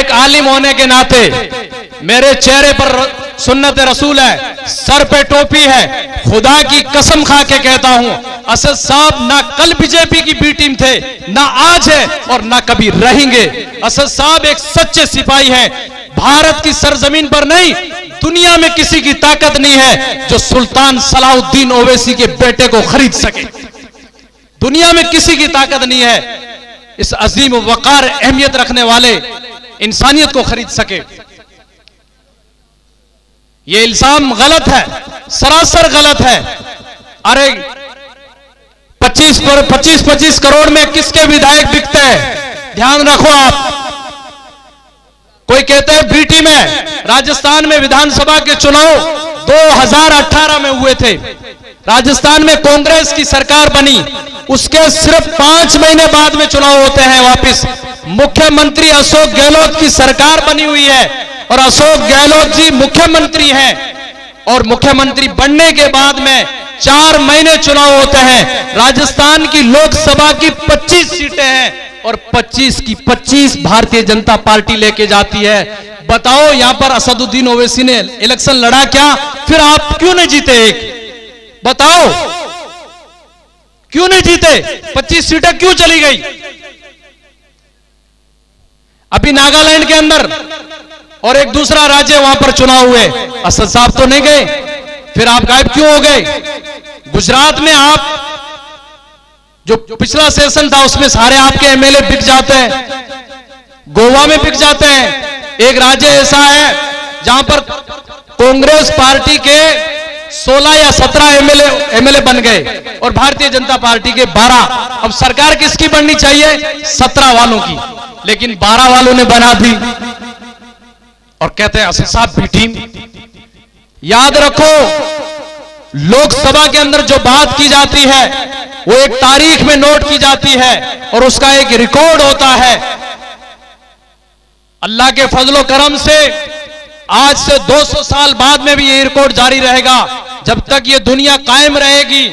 एक आलिम होने के नाते मेरे चेहरे पर सुन्नत रसूल है, सर पे टोपी है, खुदा की कसम खा के कहता हूं असद साहब ना कल बीजेपी की बी टीम थे, ना आज है और ना कभी रहेंगे। असद साहब एक सच्चे सिपाही हैं। भारत की सरजमीन पर नहीं, दुनिया में किसी की ताकत नहीं है जो सुल्तान सलाहुद्दीन ओवैसी के बेटे को खरीद सके। दुनिया में किसी की ताकत नहीं है इस अजीम वकार अहमियत रखने वाले इंसानियत को खरीद सके। ये इल्जाम गलत है, सरासर गलत है। अरे 25 करोड़ में किसके विधायक बिकते हैं? ध्यान रखो आप। कोई कहते हैं बीटी में, राजस्थान में विधानसभा के चुनाव 2018 में हुए थे। राजस्थान में कांग्रेस की सरकार बनी, उसके सिर्फ 5 महीने बाद में चुनाव होते हैं वापस। मुख्यमंत्री अशोक गहलोत की सरकार बनी हुई है और अशोक गहलोत जी मुख्यमंत्री हैं और मुख्यमंत्री बनने के बाद में 4 महीने चुनाव होते हैं। राजस्थान की लोकसभा की 25 सीटें हैं और 25 की 25 भारतीय जनता पार्टी लेके जाती है। बताओ यहां पर असदुद्दीन ओवैसी ने इलेक्शन लड़ा क्या? फिर आप क्यों नहीं जीते? एक बताओ क्यों नहीं जीते? 25 सीटें क्यों चली गई? अभी नागालैंड के अंदर और एक दूसरा राज्य वहां पर चुनाव हुए, असद साहब तो नहीं गए, फिर आप गायब क्यों हो गए? गुजरात में आप जो पिछला सेशन था उसमें सारे आपके एमएलए बिक जाते हैं, गोवा में बिक जाते हैं। एक राज्य ऐसा है जहां पर कांग्रेस पार्टी के 16 या 17 एमएलए बन गए और भारतीय जनता पार्टी के 12। अब सरकार किसकी बननी चाहिए? 17 वालों की, लेकिन 12 वालों ने बना दी और कहते हैं असद साहब बी टीम। याद रखो, लोकसभा के अंदर जो बात की जाती है वो एक तारीख में नोट की जाती है और उसका एक रिकॉर्ड होता है। अल्लाह के फजलो करम से आज से 200 साल बाद में भी ये रिकॉर्ड जारी रहेगा, जब तक ये दुनिया कायम रहेगी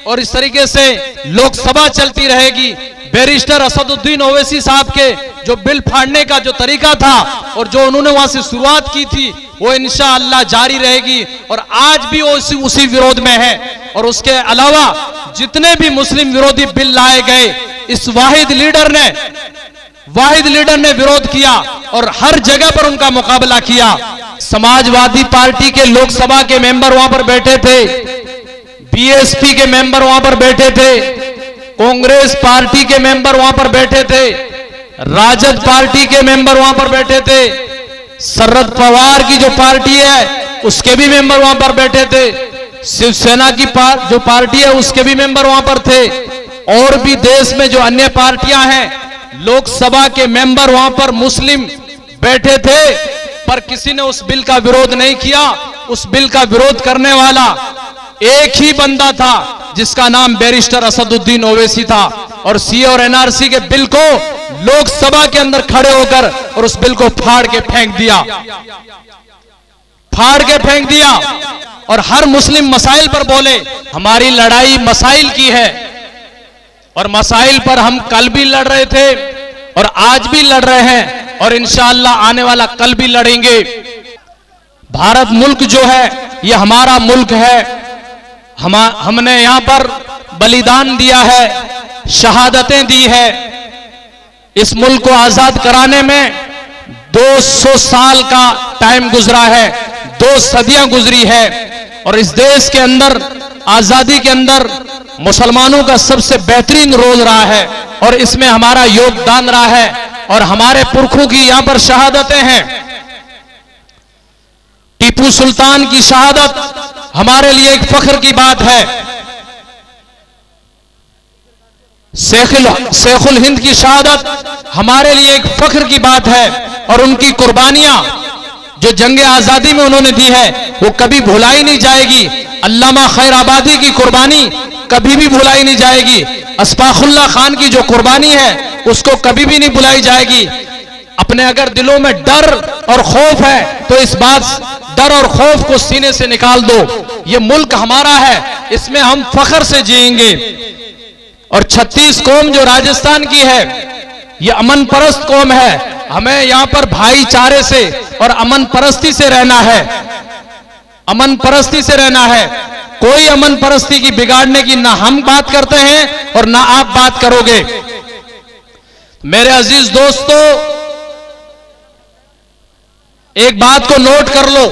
और इस तरीके से लोकसभा चलती रहेगी। बैरिस्टर असदुद्दीन ओवैसी साहब के जो बिल फाड़ने का जो तरीका था और जो उन्होंने वहां से शुरुआत की थी वो इंशाअल्लाह जारी रहेगी और आज भी वो उसी विरोध में है। और उसके अलावा जितने भी मुस्लिम विरोधी बिल लाए गए, इस वाहिद लीडर ने विरोध किया और हर जगह पर उनका मुकाबला किया। समाजवादी पार्टी के लोकसभा के मेंबर वहां पर बैठे थे, बीएसपी के मेंबर वहां पर बैठे थे, कांग्रेस पार्टी के मेंबर वहां पर बैठे थे, राजद पार्टी के मेंबर वहां पर बैठे थे, शरद पवार की जो पार्टी है उसके भी मेंबर वहां पर बैठे थे, शिवसेना की जो पार्टी है उसके भी मेंबर वहां पर थे, और भी देश में जो अन्य पार्टियां हैं लोकसभा के मेंबर वहां पर मुस्लिम बैठे थे। पर किसी ने उस बिल का विरोध नहीं किया। उस बिल का विरोध करने वाला एक ही बंदा था जिसका नाम बैरिस्टर असदुद्दीन ओवैसी था और सीए और एनआरसी के बिल को लोकसभा के अंदर खड़े होकर और उस बिल को फाड़ के फेंक दिया और हर मुस्लिम मसाइल पर बोले हमारी लड़ाई मसाइल की है और मसाइल पर हम कल भी लड़ रहे थे और आज भी लड़ रहे हैं और इंशाअल्लाह आने वाला कल भी लड़ेंगे। भारत मुल्क जो है ये हमारा मुल्क है। हमने यहां पर बलिदान दिया है, शहादतें दी है। इस मुल्क को आजाद कराने में 200 साल का टाइम गुजरा है, 2 सदियां गुजरी है और इस देश के अंदर आजादी के अंदर मुसलमानों का सबसे बेहतरीन रोल रहा है और इसमें हमारा योगदान रहा है और हमारे पुरखों की यहां पर शहादतें हैं। टीपू सुल्तान की शहादत हमारे लिए एक फख्र की बात है। शेखुल हिंद की शहादत हमारे लिए एक फख्र की बात है और उनकी कुर्बानियां जो जंग आजादी में उन्होंने दी है वो कभी भुलाई नहीं जाएगी। अल्लामा खैर आबादी की कुर्बानी कभी भी भुलाई नहीं जाएगी। अशफाकुल्लाह खान की जो कुर्बानी है उसको कभी भी नहीं भुलाई जाएगी। अपने अगर दिलों में डर और खौफ है तो इस बात डर और खौफ को सीने से निकाल दो। ये मुल्क हमारा है, इसमें हम फख्र से जिएंगे। और 36 कौम जो राजस्थान की है ये अमन परस्त कौम है हमें यहाँ पर भाईचारे से और अमन परस्ती से रहना है, अमन परस्ती से रहना है। कोई अमन परस्ती की बिगाड़ने की ना हम बात करते हैं और ना आप बात करोगे। मेरे अजीज दोस्तों, एक बात को नोट कर लो,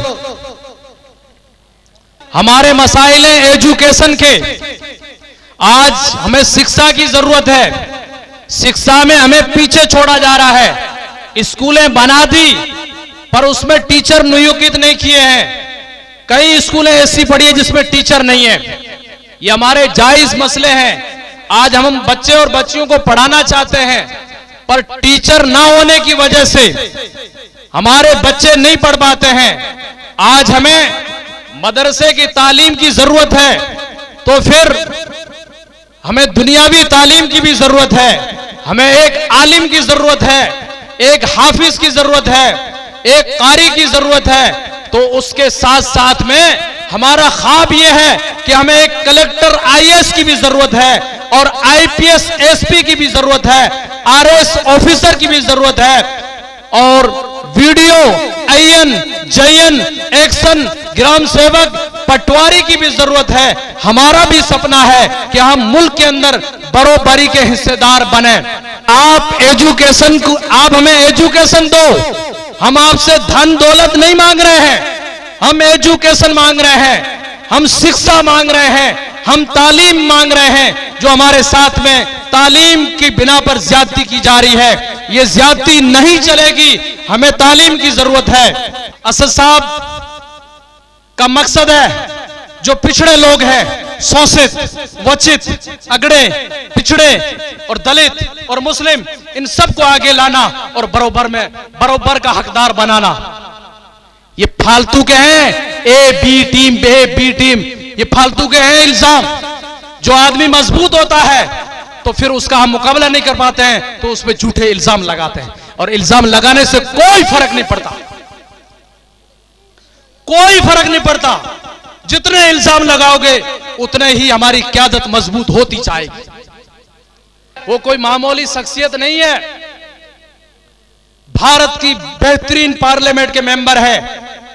हमारे मसाइल हैं एजुकेशन के। आज हमें शिक्षा की जरूरत है, शिक्षा में हमें पीछे छोड़ा जा रहा है। स्कूलें बना दी पर उसमें टीचर नियुक्त नहीं किए हैं। कई स्कूलें ऐसी पड़ी है जिसमें टीचर नहीं है। ये हमारे जायज मसले हैं। आज हम बच्चे और बच्चियों को पढ़ाना चाहते हैं पर टीचर ना होने की वजह से हमारे बच्चे नहीं पढ़ पाते हैं। आज हमें मदरसे की तालीम की जरूरत है तो फिर हमें दुनियावी तालीम की भी जरूरत है। हमें एक आलिम की जरूरत है, एक हाफिज की जरूरत है, एक कारी की जरूरत है। तो उसके साथ साथ में हमारा ख्वाब यह है कि हमें एक कलेक्टर आईएएस की भी जरूरत है और आईपीएस एसपी की भी जरूरत है, आरएस ऑफिसर की भी जरूरत है और वीडियो आईएन जयन एक्शन ग्राम सेवक पटवारी की भी जरूरत है। हमारा भी सपना है कि हम मुल्क के अंदर बरोबरी के हिस्सेदार बने। आप एजुकेशन को, आप हमें एजुकेशन दो। हम आपसे धन दौलत नहीं मांग रहे हैं, हम एजुकेशन मांग रहे हैं, हम शिक्षा मांग रहे हैं, हम तालीम मांग रहे हैं। जो हमारे साथ में तालीम की बिना पर ज्यादती की जा रही है, ये ज्यादती नहीं चलेगी। हमें तालीम की जरूरत है। असद साहब का मकसद है जो पिछड़े लोग हैं, शोषित, वंचित, अगड़े, पिछड़े और दलित और मुस्लिम, इन सबको आगे लाना और बरोबर का हकदार बनाना। ये फालतू के हैं ए बी टीम, ये फालतू के हैं इल्जाम। जो आदमी मजबूत होता है तो फिर उसका हम मुकाबला नहीं कर पाते हैं तो उस पर झूठे इल्जाम लगाते हैं और इल्जाम लगाने से कोई फर्क नहीं पड़ता, कोई फर्क नहीं पड़ता। जितने इल्जाम लगाओगे उतने ही हमारी क़यादत मजबूत होती जाएगी। वो कोई मामूली शख्सियत नहीं है, भारत की बेहतरीन पार्लियामेंट के मेंबर है।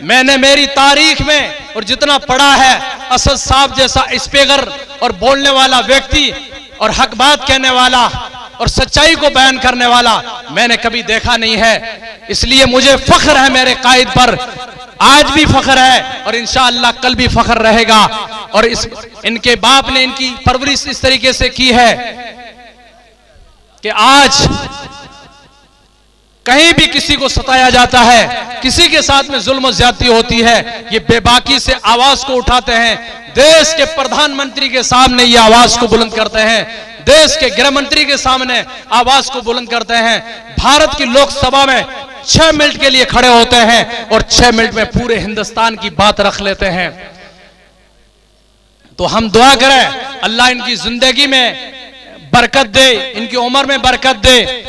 मैंने मेरी तारीख में और जितना पढ़ा है, असद साहब जैसा स्पीकर और बोलने वाला व्यक्ति और हक बात कहने वाला और सच्चाई को बयान करने वाला मैंने कभी देखा नहीं है। इसलिए मुझे फख्र है मेरे कायद पर, आज भी फख्र है और इंशाअल्लाह कल भी फख्र रहेगा। और इनके बाप ने इनकी परवरिश इस तरीके से की है कि आज कहीं भी किसी को सताया जाता है, किसी के साथ में जुल्म ज्यादती होती है, ये बेबाकी से आवाज को उठाते हैं। देश के प्रधानमंत्री के सामने ये आवाज को बुलंद करते हैं, देश के गृह मंत्री के सामने आवाज को बुलंद करते हैं। भारत की लोकसभा में 6 मिनट के लिए खड़े होते हैं और 6 मिनट में पूरे हिंदुस्तान की बात रख लेते हैं। तो हम दुआ करें अल्लाह इनकी जिंदगी में बरकत दे, इनकी उम्र में बरकत दे।